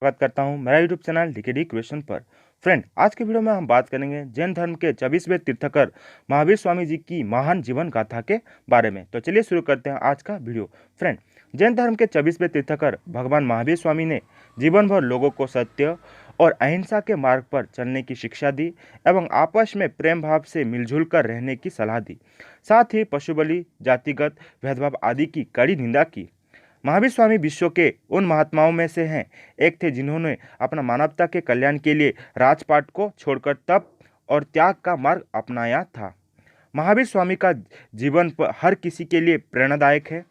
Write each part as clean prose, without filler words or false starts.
स्वागत करता हूं मेरा यूट्यूब चैनल डीकेडी क्रिएशन पर। फ्रेंड, आज के वीडियो में हम बात करेंगे जैन धर्म के 24वें तीर्थकर महावीर स्वामी जी की महान जीवन गाथा के बारे में। तो चलिए शुरू करते हैं आज का वीडियो। फ्रेंड, जैन धर्म के 24वें तीर्थकर भगवान महावीर स्वामी ने जीवन भर लोगों को सत्य और अहिंसा के मार्ग पर चलने की शिक्षा दी एवं आपस में प्रेम भाव से मिलजुल कर रहने की सलाह दी। साथ ही पशु बलि, जातिगत भेदभाव आदि की कड़ी निंदा की। महावीर स्वामी विश्व के उन महात्माओं में से हैं, एक थे जिन्होंने अपना मानवता के कल्याण के लिए राजपाट को छोड़कर तप और त्याग का मार्ग अपनाया था। महावीर स्वामी का जीवन हर किसी के लिए प्रेरणादायक है।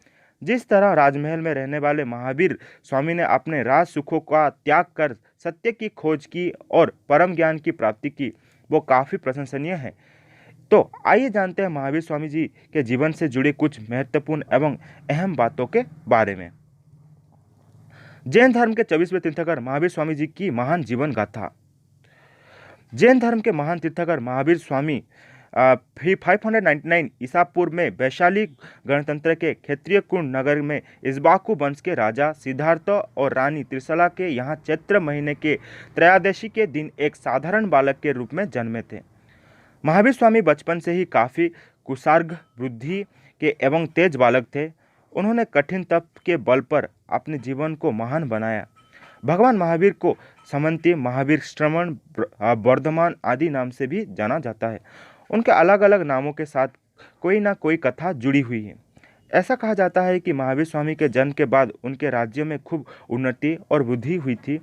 जिस तरह राजमहल में रहने वाले महावीर स्वामी ने अपने राज सुखों का त्याग कर सत्य की खोज की और परम ज्ञान की प्राप्ति की, वो काफ़ी प्रशंसनीय है। तो आइए जानते हैं महावीर स्वामी जी के जीवन से जुड़े कुछ महत्वपूर्ण एवं अहम बातों के बारे में। जैन धर्म के 24वें तीर्थकर महावीर स्वामी जी की महान जीवन गाथा। जैन धर्म के महान तीर्थकर महावीर स्वामी 599 ईसा पूर्व में वैशाली गणतंत्र के क्षेत्रीय कुंड नगर में इस्बाकू वंश के राजा सिद्धार्थ और रानी त्रिशला के यहाँ चैत्र महीने के त्रयोदशी के दिन एक साधारण बालक के रूप में जन्मे थे। महावीर स्वामी बचपन से ही काफ़ी कुशाग्र बुद्धि के एवं तेज बालक थे। उन्होंने कठिन तप के बल पर अपने जीवन को महान बनाया। भगवान महावीर को समंती, महावीर, श्रवण, वर्धमान आदि नाम से भी जाना जाता है। उनके अलग अलग नामों के साथ कोई ना कोई कथा जुड़ी हुई है। ऐसा कहा जाता है कि महावीर स्वामी के जन्म के बाद उनके राज्य में खूब उन्नति और वृद्धि हुई थी।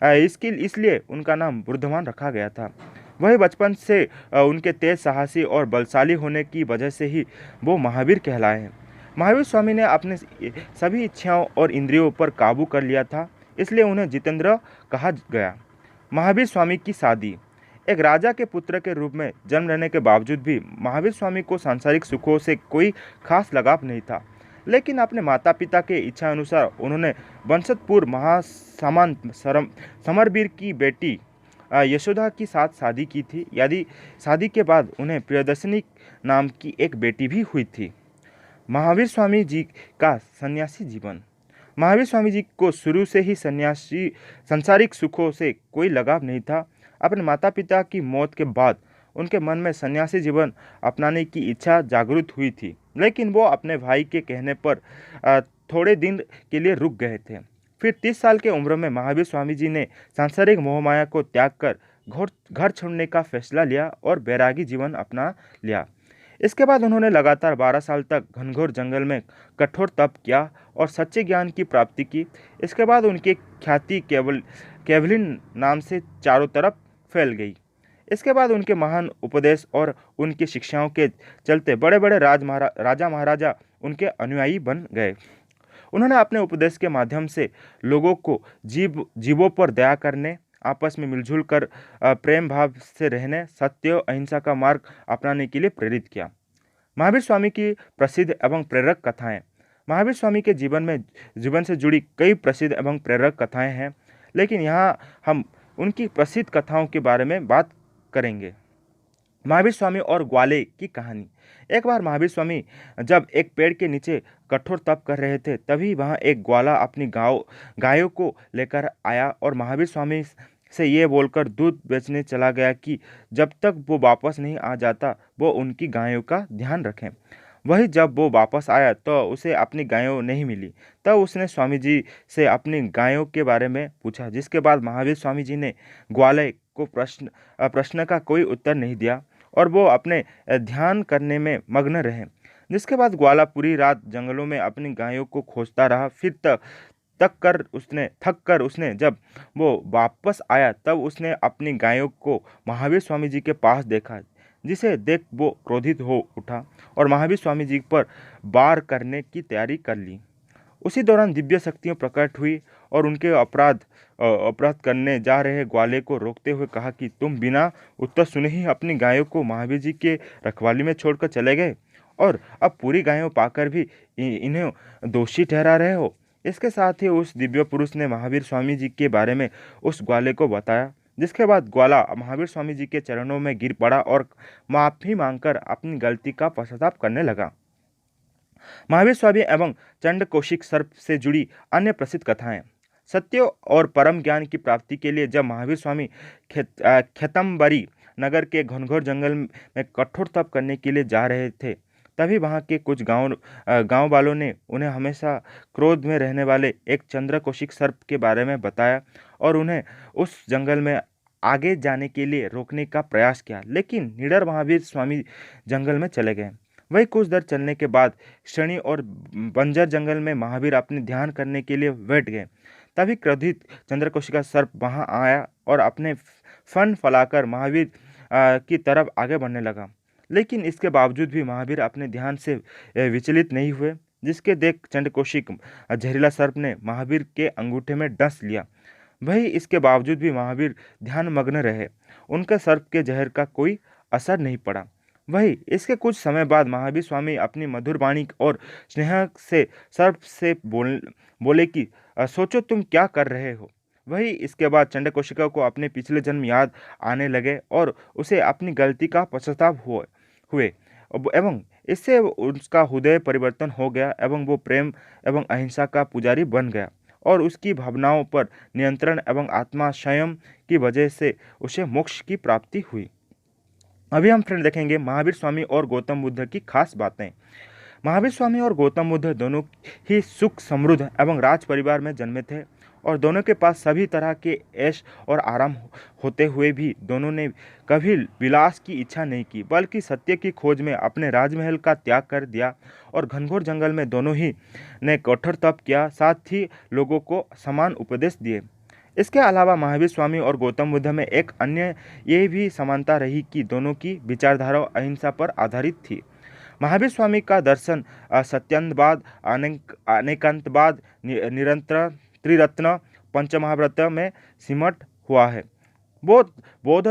इसलिए उनका नाम वर्धमान रखा गया था। वही बचपन से उनके तेज साहसी और बलशाली होने की वजह से ही वो महावीर कहलाए हैं। महावीर स्वामी ने अपने सभी इच्छाओं और इंद्रियों पर काबू कर लिया था, इसलिए उन्हें जितेंद्र कहा गया। महावीर स्वामी की शादी। एक राजा के पुत्र के रूप में जन्म लेने के बावजूद भी महावीर स्वामी को सांसारिक सुखों से कोई खास लगाव नहीं था, लेकिन अपने माता पिता के इच्छा अनुसार उन्होंने बंसतपुर महासामान समरवीर की बेटी यशोदा के साथ शादी की थी। यदि शादी के बाद उन्हें प्रियदर्शनी नाम की एक बेटी भी हुई थी। महावीर स्वामी जी का सन्यासी जीवन। महावीर स्वामी जी को शुरू से ही सांसारिक सुखों से कोई लगाव नहीं था। अपने माता पिता की मौत के बाद उनके मन में सन्यासी जीवन अपनाने की इच्छा जागृत हुई थी, लेकिन वो अपने भाई के कहने पर थोड़े दिन के लिए रुक गए थे। फिर 30 साल के उम्र में महावीर स्वामी जी ने सांसारिक मोहमाया को त्याग कर घर छोड़ने का फैसला लिया और बैरागी जीवन अपना लिया। इसके बाद उन्होंने लगातार 12 साल तक घनघोर जंगल में कठोर तप किया और सच्चे ज्ञान की प्राप्ति की। इसके बाद उनकी ख्याति केवलिन नाम से चारों तरफ फैल गई। इसके बाद उनके महान उपदेश और उनकी शिक्षाओं के चलते बड़े बड़े राजा महाराजा उनके अनुयायी बन गए। उन्होंने अपने उपदेश के माध्यम से लोगों को जीवों पर दया करने, आपस में मिलजुल कर प्रेम भाव से रहने, सत्य अहिंसा का मार्ग अपनाने के लिए प्रेरित किया। महावीर स्वामी की प्रसिद्ध एवं प्रेरक कथाएं। महावीर स्वामी के जीवन से जुड़ी कई प्रसिद्ध एवं प्रेरक कथाएं हैं, लेकिन यहाँ हम उनकी प्रसिद्ध कथाओं के बारे में बात करेंगे। महावीर स्वामी और ग्वाले की कहानी। एक बार महावीर स्वामी जब एक पेड़ के नीचे कठोर तप कर रहे थे, तभी वहाँ एक ग्वाला अपनी गायों को लेकर आया और महावीर स्वामी से ये बोलकर दूध बेचने चला गया कि जब तक वो वापस नहीं आ जाता वो उनकी गायों का ध्यान रखें। वही जब वो वापस आया तो उसे अपनी गायों नहीं मिली। तब उसने स्वामी जी से अपनी गायों के बारे में पूछा, जिसके बाद महावीर स्वामी जी ने ग्वाले को प्रश्न का कोई उत्तर नहीं दिया और वो अपने ध्यान करने में मग्न रहे। जिसके बाद ग्वाला पूरी रात जंगलों में अपनी गायों को खोजता रहा। फिर थक कर उसने जब वो वापस आया तब उसने अपनी गायों को महावीर स्वामी जी के पास देखा, जिसे देख वो क्रोधित हो उठा और महावीर स्वामी जी पर वार करने की तैयारी कर ली। उसी दौरान दिव्य शक्तियाँ प्रकट हुई और उनके अपराध करने जा रहे ग्वाले को रोकते हुए कहा कि तुम बिना उत्तर सुने ही अपनी गायों को महावीर जी के रखवाली में छोड़कर चले गए और अब पूरी गायों पाकर भी इन्हें दोषी ठहरा रहे हो। इसके साथ ही उस दिव्य पुरुष ने महावीर स्वामी जी के बारे में उस ग्वाले को बताया, जिसके बाद ग्वाला महावीर स्वामी जी के चरणों में गिर पड़ा और माफ़ी मांगकर अपनी गलती का पश्चाताप करने लगा। महावीर स्वामी एवं चंड कौशिक सर्प से जुड़ी अन्य प्रसिद्ध कथाएं। सत्य और परम ज्ञान की प्राप्ति के लिए जब महावीर स्वामी खेतम्बरी नगर के घनघोर जंगल में कठोर तप करने के लिए जा रहे थे, तभी वहाँ के कुछ गांव वालों ने उन्हें हमेशा क्रोध में रहने वाले एक चंद्रकोशिक सर्प के बारे में बताया और उन्हें उस जंगल में आगे जाने के लिए रोकने का प्रयास किया, लेकिन निडर महावीर स्वामी जंगल में चले गए। वही कुछ देर चलने के बाद शनि और बंजर जंगल में महावीर अपने ध्यान करने के लिए बैठ गए। तभी क्रोधित चंद्रकोशिका सर्प वहां आया और अपने फन फैलाकर महावीर की तरफ आगे बढ़ने लगा, लेकिन इसके बावजूद भी महावीर अपने ध्यान से विचलित नहीं हुए, जिसके देख चंद्रकोशिक जहरीला सर्प ने महावीर के अंगूठे में डस लिया। वही इसके बावजूद भी महावीर ध्यान मग्न रहे, उनके सर्प के जहर का कोई असर नहीं पड़ा। वही इसके कुछ समय बाद महावीर स्वामी अपनी मधुर वाणी और स्नेह से सर्प से बोले कि सोचो तुम क्या कर रहे हो। वही इसके बाद चंद्रकोशिका को अपने पिछले जन्म याद आने लगे और उसे अपनी गलती का पश्चाताप हुए एवं इससे उसका हृदय परिवर्तन हो गया एवं वो प्रेम एवं अहिंसा का पुजारी बन गया और उसकी भावनाओं पर नियंत्रण एवं आत्मा संयम की वजह से उसे मोक्ष की प्राप्ति हुई। अभी हम फ्रेंड देखेंगे महावीर स्वामी और गौतम बुद्ध की खास बातें। महावीर स्वामी और गौतम बुद्ध दोनों ही सुख समृद्ध एवं राज परिवार में जन्मे थे और दोनों के पास सभी तरह के ऐश और आराम होते हुए भी दोनों ने कभी विलास की इच्छा नहीं की, बल्कि सत्य की खोज में अपने राजमहल का त्याग कर दिया और घनघोर जंगल में दोनों ही ने कठोर तप किया, साथ ही लोगों को समान उपदेश दिए। इसके अलावा महावीर स्वामी और गौतम बुद्ध में एक अन्य ये भी समानता रही कि दोनों की विचारधारा अहिंसा पर आधारित थी। महावीर स्वामी का दर्शन सत्यंतवाद, अनेकांतवाद, निरंतर त्रिरत्न पंचमहाव्रत में सिमट हुआ है। बौद्ध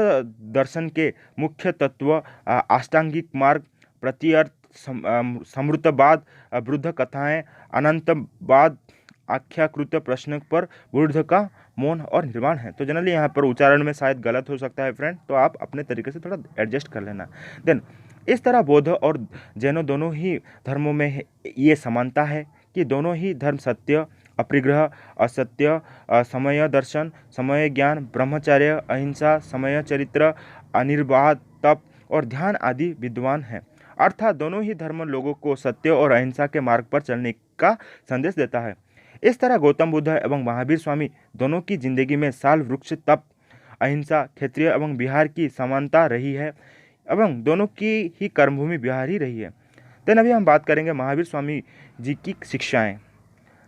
दर्शन के मुख्य तत्व अष्टांगिक मार्ग, प्रत्यर्थ, समृद्धवाद, बुद्ध कथाएं, अनंतवाद, आख्याकृत प्रश्न पर बुद्ध का मौन और निर्वाण है। तो जनरली यहाँ पर उच्चारण में शायद गलत हो सकता है फ्रेंड, तो आप अपने तरीके से थोड़ा एडजस्ट कर लेना। देन इस तरह बौद्ध और जैनों दोनों ही धर्मों में ये समानता है कि दोनों ही धर्म सत्य, अपरिग्रह, असत्य, समय दर्शन, समय ज्ञान, ब्रह्मचर्य, अहिंसा, समय चरित्र, अनिर्वाद, तप और ध्यान आदि विद्वान हैं। अर्थात दोनों ही धर्म लोगों को सत्य और अहिंसा के मार्ग पर चलने का संदेश देता है। इस तरह गौतम बुद्ध एवं महावीर स्वामी दोनों की जिंदगी में साल, वृक्ष, तप, अहिंसा, क्षेत्रीय एवं बिहार की समानता रही है एवं दोनों की ही कर्मभूमि बिहार ही रही है। देन अभी हम बात करेंगे महावीर स्वामी जी की शिक्षाएं।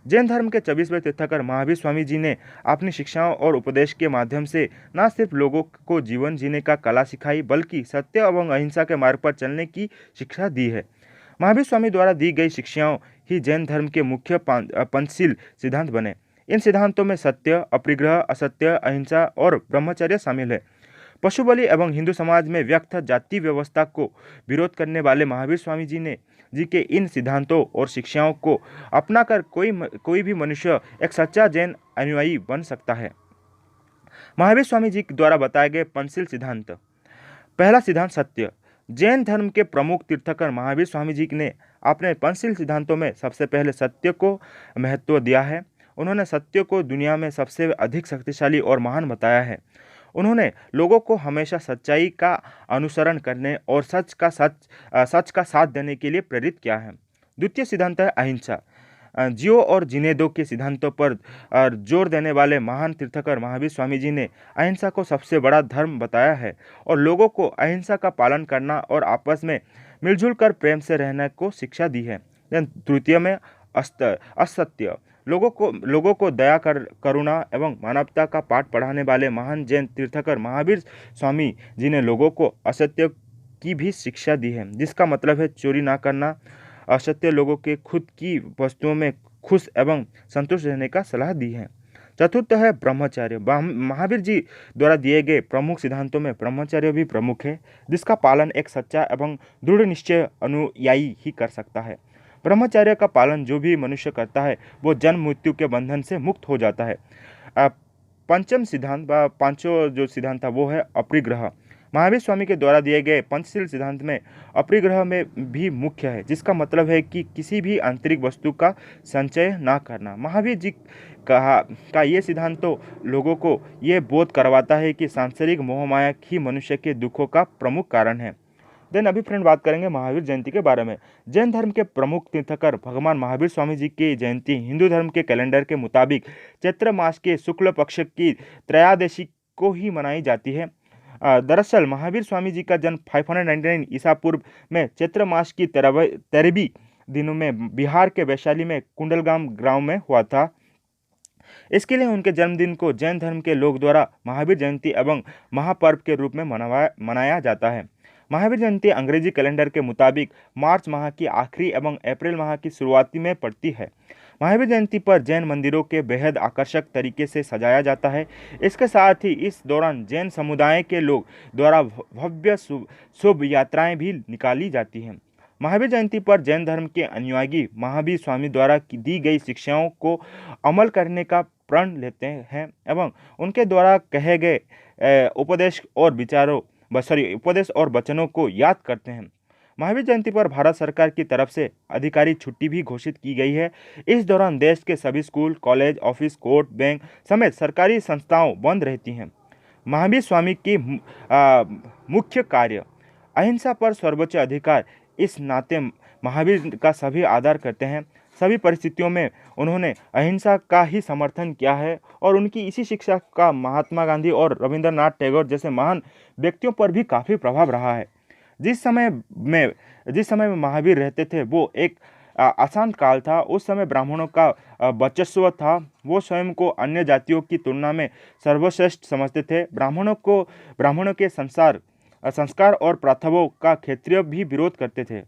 जैन धर्म के 24वें तीर्थंकर महावीर स्वामी जी ने अपनी शिक्षाओं और उपदेश के माध्यम से न सिर्फ लोगों को जीवन जीने का कला सिखाई, बल्कि सत्य एवं अहिंसा के मार्ग पर चलने की शिक्षा दी है। महावीर स्वामी द्वारा दी गई शिक्षाओं ही जैन धर्म के मुख्य पंचशील सिद्धांत बने। इन सिद्धांतों में सत्य, अपरिग्रह, असत्य, अहिंसा और ब्रह्मचर्य शामिल है। पशु बलि एवं हिंदू समाज में व्यक्त जाति व्यवस्था को विरोध करने वाले महावीर स्वामी जी के इन सिद्धांतों और शिक्षाओं को अपनाकर कोई भी मनुष्य एक सच्चा जैन अनुयायी बन सकता है। महावीर स्वामी जी द्वारा बताए गए पंचशील सिद्धांत। पहला सिद्धांत सत्य। जैन धर्म के प्रमुख तीर्थंकर महावीर स्वामी जी ने अपने पंचशील सिद्धांतों में सबसे पहले सत्य को महत्व दिया है। उन्होंने सत्य को दुनिया में सबसे अधिक शक्तिशाली और महान बताया है। उन्होंने लोगों को हमेशा सच्चाई का अनुसरण करने और सच का साथ देने के लिए प्रेरित किया है। द्वितीय सिद्धांत है अहिंसा। जियो और जीने दो के सिद्धांतों पर जोर देने वाले महान तीर्थंकर महावीर स्वामी जी ने अहिंसा को सबसे बड़ा धर्म बताया है और लोगों को अहिंसा का पालन करना और आपस में मिलजुल कर प्रेम से रहने को शिक्षा दी है। तृतीय में असत्य। लोगों को दया करुणा एवं मानवता का पाठ पढ़ाने वाले महान जैन तीर्थंकर महावीर स्वामी जी ने लोगों को असत्य की भी शिक्षा दी है, जिसका मतलब है चोरी ना करना। असत्य लोगों के खुद की वस्तुओं में खुश एवं संतुष्ट रहने का सलाह दी है। चतुर्थ है ब्रह्मचर्य। महावीर जी द्वारा दिए गए प्रमुख सिद्धांतों में ब्रह्मचर्य भी प्रमुख है, जिसका पालन एक सच्चा एवं दृढ़ निश्चय अनुयायी ही कर सकता है। ब्रह्मचर्य का पालन जो भी मनुष्य करता है वो जन्म मृत्यु के बंधन से मुक्त हो जाता है। पंचम सिद्धांत व पांचों जो सिद्धांत था वो है अपरिग्रह। महावीर स्वामी के द्वारा दिए गए पंचशील सिद्धांत में अपरिग्रह में भी मुख्य है, जिसका मतलब है कि किसी भी आंतरिक वस्तु का संचय ना करना। महावीर जी कहा का ये सिद्धांत तो लोगों को ये बोध करवाता है कि सांसारिक मोहमाया ही मनुष्य के दुखों का प्रमुख कारण है। देन अभी फ्रेंड बात करेंगे महावीर जयंती के बारे में। जैन धर्म के प्रमुख तीर्थंकर भगवान महावीर स्वामी जी की जयंती हिंदू धर्म के कैलेंडर के मुताबिक चैत्र मास के शुक्ल पक्ष की त्रयोदशी को ही मनाई जाती है। दरअसल महावीर स्वामी जी का जन्म 599 ईसा पूर्व में चैत्र मास की 13वीं दिनों में बिहार के वैशाली में कुंडलगाम गांव में हुआ था। इसके लिए उनके जन्मदिन को जैन धर्म के लोग द्वारा महावीर जयंती एवं महापर्व के रूप में मनाया जाता है। महावीर जयंती अंग्रेजी कैलेंडर के मुताबिक मार्च माह की आखिरी एवं अप्रैल माह की शुरुआती में पड़ती है। महावीर जयंती पर जैन मंदिरों के बेहद आकर्षक तरीके से सजाया जाता है। इसके साथ ही इस दौरान जैन समुदाय के लोग द्वारा भव्य शुभ यात्राएं भी निकाली जाती हैं। महावीर जयंती पर जैन धर्म के अनुयायी महावीर स्वामी द्वारा दी गई शिक्षाओं को अमल करने का प्रण लेते हैं एवं उनके द्वारा कहे गए उपदेश और वचनों को याद करते हैं। महावीर जयंती पर भारत सरकार की तरफ से आधिकारिक छुट्टी भी घोषित की गई है। इस दौरान देश के सभी school, college, office, court, bank समेत सरकारी संस्थाओं बंद रहती हैं। महावीर स्वामी की मुख्य कार्य अहिंसा पर सर्वोच्च अधिकार, इस नाते महावीर का सभी आदर करते हैं। सभी परिस्थितियों में उन्होंने अहिंसा का ही समर्थन किया है और उनकी इसी शिक्षा का महात्मा गांधी और रविंद्रनाथ टैगोर जैसे महान व्यक्तियों पर भी काफ़ी प्रभाव रहा है। जिस समय में महावीर रहते थे वो एक आसान काल था। उस समय ब्राह्मणों का वर्चस्व था। वो स्वयं को अन्य जातियों की तुलना में सर्वश्रेष्ठ समझते थे। ब्राह्मणों के संस्कार और प्रथाओं का क्षत्रिय भी विरोध करते थे,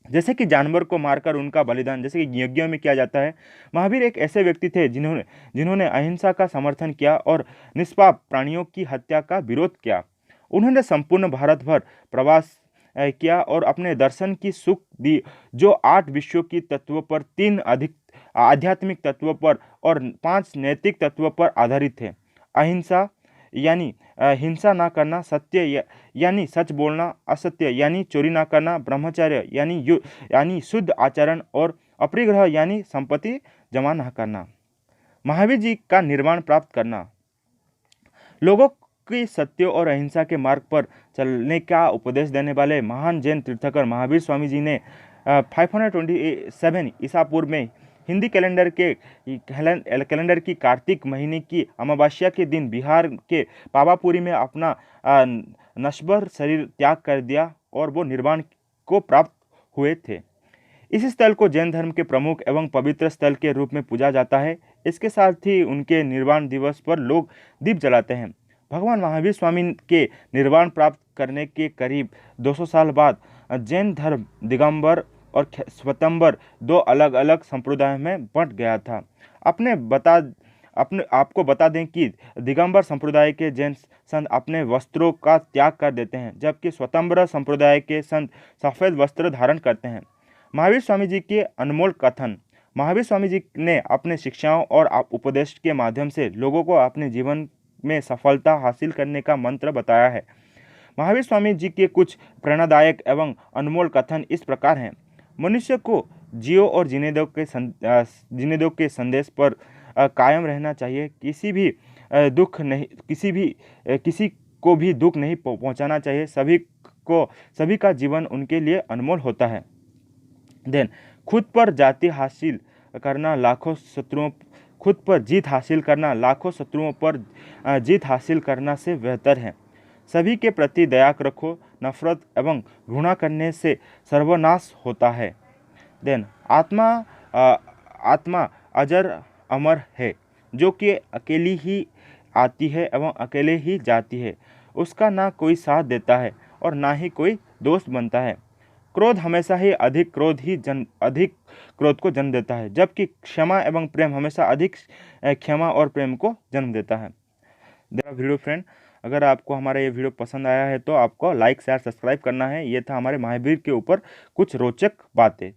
जैसे कि जानवर को मारकर उनका बलिदान, जैसे कि यज्ञों में किया जाता है। महावीर एक ऐसे व्यक्ति थे जिन्होंने अहिंसा का समर्थन किया और निष्पाप प्राणियों की हत्या का विरोध किया। उन्होंने संपूर्ण भारत भर प्रवास किया और अपने दर्शन की सुख दी, जो 8 विषयों की तत्वों पर, 3 अधिक आध्यात्मिक तत्वों पर और 5 नैतिक तत्वों पर आधारित थे। अहिंसा यानी हिंसा ना करना, सत्य यानी सच बोलना, असत्य यानी चोरी ना करना, ब्रह्मचर्य यानी शुद्ध आचरण और अपरिग्रह यानी संपत्ति जमा ना करना। महावीर जी का निर्वाण प्राप्त करना। लोगों की सत्य और अहिंसा के मार्ग पर चलने का उपदेश देने वाले महान जैन तीर्थंकर महावीर स्वामी जी ने 527 ईसा पूर्व में हिंदी कैलेंडर की कार्तिक महीने की अमावस्या के दिन बिहार के पावापुरी में अपना नश्वर शरीर त्याग कर दिया और वो निर्वाण को प्राप्त हुए थे। इस स्थल को जैन धर्म के प्रमुख एवं पवित्र स्थल के रूप में पूजा जाता है। इसके साथ ही उनके निर्वाण दिवस पर लोग दीप जलाते हैं। भगवान महावीर स्वामी के निर्वाण प्राप्त करने के करीब 200 साल बाद जैन धर्म दिगंबर और स्वतंबर 2 अलग अलग संप्रदायों में बंट गया था। आपको बता दें कि दिगंबर संप्रदाय के जैन संत अपने वस्त्रों का त्याग कर देते हैं, जबकि स्वतंत्र संप्रदाय के संत सफ़ेद वस्त्र धारण करते हैं। महावीर स्वामी जी के अनमोल कथन। महावीर स्वामी जी ने अपने शिक्षाओं और उपदेश के माध्यम से लोगों को अपने जीवन में सफलता हासिल करने का मंत्र बताया है। महावीर स्वामी जी के कुछ प्रेरणादायक एवं अनमोल कथन इस प्रकार हैं। मनुष्य को जियो और जीने दो के संदेश पर कायम रहना चाहिए। किसी को भी दुख नहीं पहुंचाना चाहिए। सभी का जीवन उनके लिए अनमोल होता है। देन खुद पर जीत हासिल करना लाखों शत्रुओं पर जीत हासिल करना से बेहतर है। सभी के प्रति दया रखो, नफरत एवं घृणा करने से सर्वनाश होता है। देन आत्मा अजर अमर है, जो कि अकेली ही आती है एवं अकेले ही जाती है। उसका ना कोई साथ देता है और ना ही कोई दोस्त बनता है। क्रोध हमेशा ही अधिक क्रोध को जन्म देता है, जबकि क्षमा एवं प्रेम हमेशा अधिक क्षमा और प्रेम को जन्म देता है। वीडियो फ्रेंड, अगर आपको हमारा ये वीडियो पसंद आया है तो आपको लाइक, शेयर, सब्सक्राइब करना है। ये था हमारे महावीर के ऊपर कुछ रोचक बातें।